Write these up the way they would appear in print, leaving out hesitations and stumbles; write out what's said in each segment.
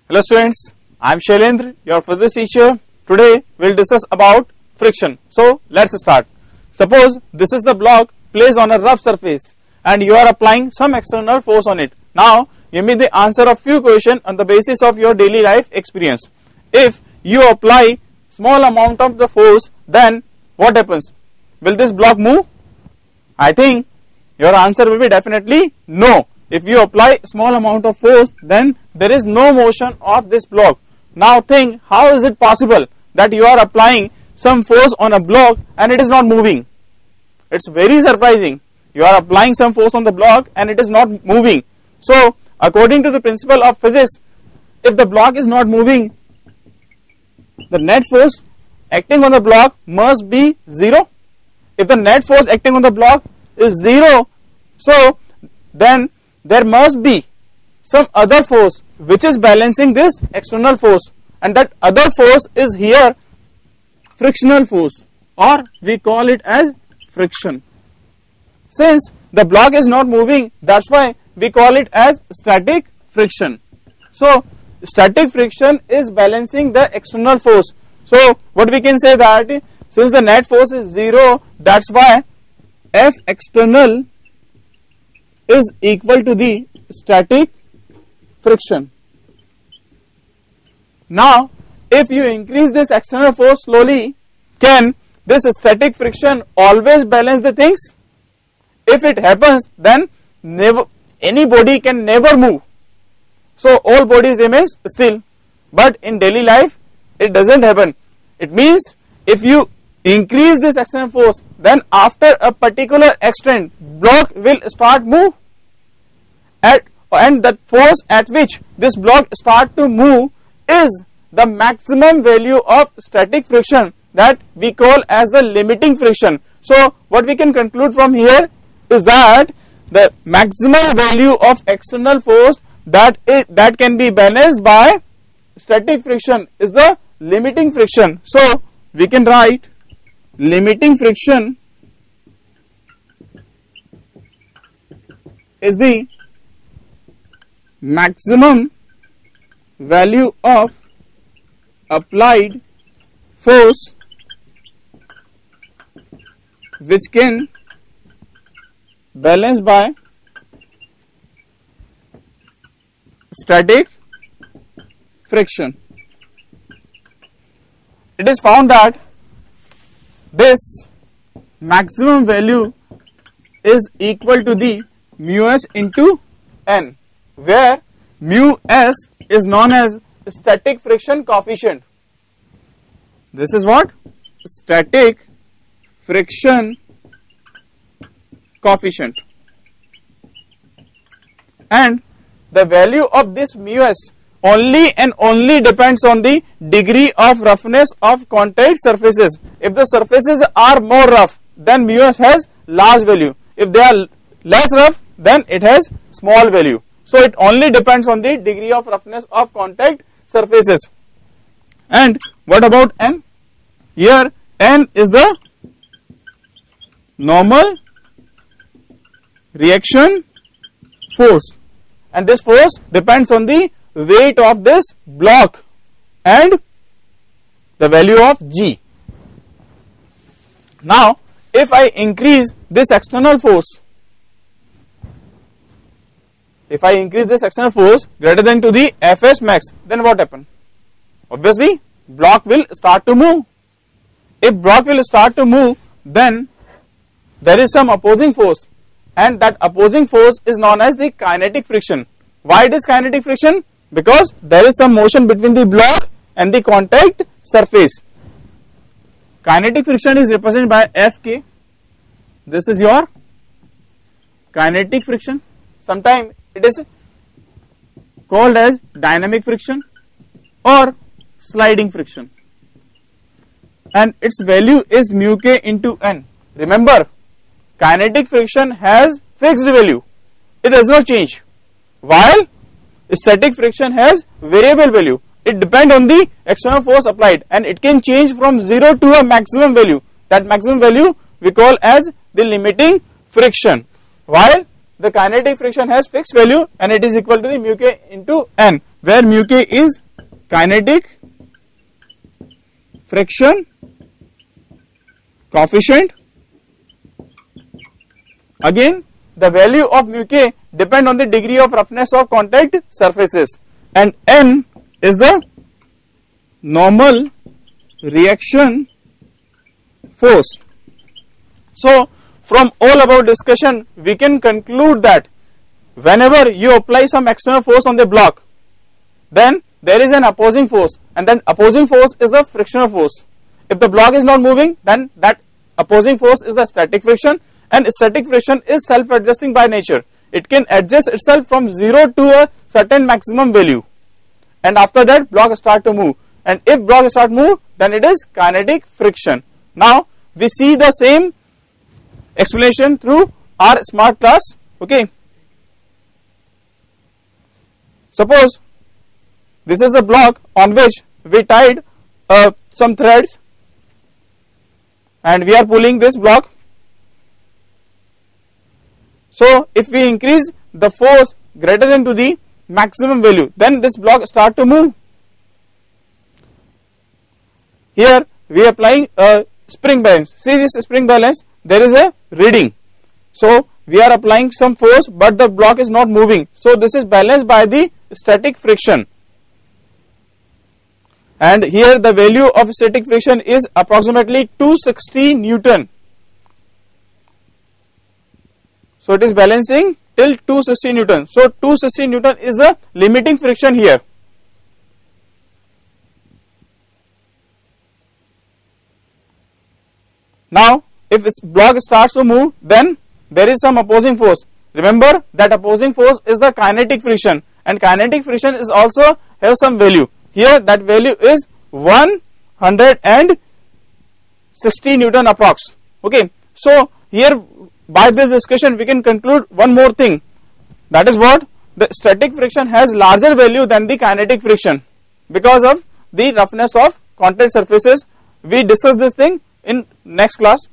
Hello students, I am Shailendra, your physics teacher. Today we will discuss about friction. So let's start. Suppose this is the block placed on a rough surface and you are applying some external force on it. Now give me the answer of few questions on the basis of your daily life experience. If you apply small amount of the force, then what happens? Will this block move? I think your answer will be definitely no. If you apply small amount of force, then there is no motion of this block. Now think, how is it possible that you are applying some force on a block and it is not moving? It's very surprising. You are applying some force on the block and it is not moving. So according to the principle of physics, if the block is not moving, the net force acting on the block must be zero. If the net force acting on the block is zero, so then there must be some other force which is balancing this external force, and that other force is here frictional force, or we call it as friction. Since the block is not moving, that's why we call it as static friction. So static friction is balancing the external force. So what we can say that since the net force is zero, that's why F external is equal to the static friction. Now if you increase this external force slowly, can this static friction always balance the things? If it happens, then any body can never move. So all bodies remain still. But in daily life it doesn't happen. It means if you increase this external force, then after a particular extent block will start move, and the force at which this block start to move is the maximum value of static friction that we call as the limiting friction. So what we can conclude from here is that the maximum value of external force that can be balanced by static friction is the limiting friction. So we can write limiting friction is the maximum value of applied force which can balance by static friction. It is found that this maximum value is equal to the mu s into n, where mu s is known as static friction coefficient. This is what? Static friction coefficient. And the value of this mu s only and only depends on the degree of roughness of contact surfaces. If the surfaces are more rough, then mu s has large value. If they are less rough, then it has small value. So it only depends on the degree of roughness of contact surfaces. And what about n? Here n is the normal reaction force, and this force depends on the weight of this block and the value of G. Now if I increase this external force, greater than to the Fs max, then what happen? Obviously block will start to move. If block will start to move, then there is some opposing force, and that opposing force is known as the kinetic friction. Why it is kinetic friction? Because there is some motion between the block and the contact surface. Kinetic friction is represented by Fk. This is your kinetic friction. Sometimes it is called as dynamic friction or sliding friction, and its value is mu k into n. Remember, kinetic friction has fixed value, it does not change, while static friction has variable value. It depends on the external force applied, and it can change from 0 to a maximum value. That maximum value we call as the limiting friction, while the kinetic friction has fixed value and it is equal to the mu k into n. where mu k is kinetic friction coefficient. Again, the value of mu k depend on the degree of roughness of contact surfaces, and n is the normal reaction force. So from all above discussion, we can conclude that whenever you apply some external force on the block, then there is an opposing force, and then opposing force is the frictional force. If the block is not moving, then that opposing force is the static friction, and static friction is self-adjusting by nature. It can adjust itself from 0 to a certain maximum value, and after that block start to move, and if block start move, then it is kinetic friction. Now we see the same explanation through our smart class. Okay, suppose this is a block on which we tied some threads, and we are pulling this block. So if we increase the force greater than to the maximum value, then this block start to move. Here we are applying a spring balance. See this spring balance, there is a reading. So we are applying some force, but the block is not moving. So this is balanced by the static friction. And here the value of static friction is approximately 260 Newton. So it is balancing till 260 Newton. So 260 Newton is the limiting friction here. Now if this block starts to move, then there is some opposing force. Remember that opposing force is the kinetic friction, and kinetic friction is also have some value. Here that value is 160 Newton approx. Okay, so here by this discussion we can conclude one more thing, that is what the static friction has larger value than the kinetic friction because of the roughness of contact surfaces. We discuss this thing in next class.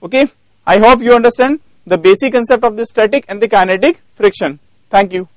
Okay, I hope you understand the basic concept of the static and the kinetic friction. Thank you.